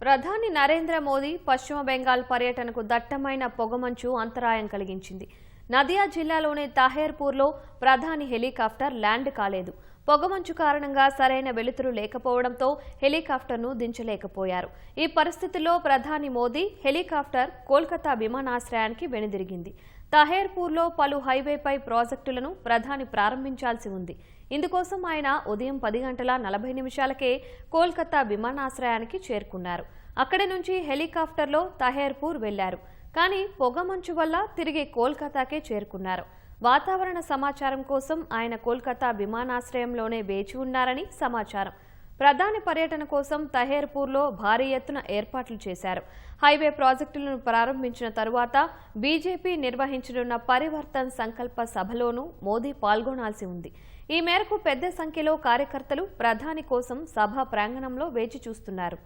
ప్రధాని నరేంద్ర మోదీ పశ్చిమ బెంగాల్ పర్యటనకు దట్టమైన పొగమంచు అంతరాయం కలిగించింది. నదియా జిల్లాలోని తాహేర్పూర్లో ప్రధాని హెలికాప్టర్ ల్యాండ్ కాలేదు. పొగమంచు కారణంగా సరైన వెలుతురు లేకపోవడంతో హెలికాప్టర్ను దించలేకపోయారు. ఈ పరిస్థితుల్లో ప్రధాని మోదీ హెలికాప్టర్ కోల్కతా విమానాశ్రయానికి వెనుదిరిగింది. తాహేర్పూర్లో పలు హైవేపై ప్రాజెక్టులను ప్రధాని ప్రారంభించాల్సి ఉంది. ఇందుకోసం ఆయన ఉదయం 10:40 కోల్కతా విమానాశ్రయానికి చేరుకున్నారు. అక్కడి నుంచి హెలికాప్టర్లో తాహేర్పూర్ వెళ్లారు. కానీ పొగమంచు వల్ల తిరిగి కోల్కతాకే చేరుకున్నారు. వాతావరణ సమాచారం కోసం ఆయన కోల్కతా విమానాశ్రయంలోనే వేచి ఉన్నారని సమాచారం. ప్రధాని పర్యటన కోసం తాహేర్పూర్లో భారీ ఎత్తున ఏర్పాట్లు చేశారు. హైవే ప్రాజెక్టులను ప్రారంభించిన తరువాత బీజేపీ నిర్వహించనున్న పరివర్తన్ సంకల్ప సభలోనూ మోదీ పాల్గొనాల్సి ఉంది. ఈ మేరకు పెద్ద సంఖ్యలో కార్యకర్తలు ప్రధాని కోసం సభ ప్రాంగణంలో వేచి చూస్తున్నారు.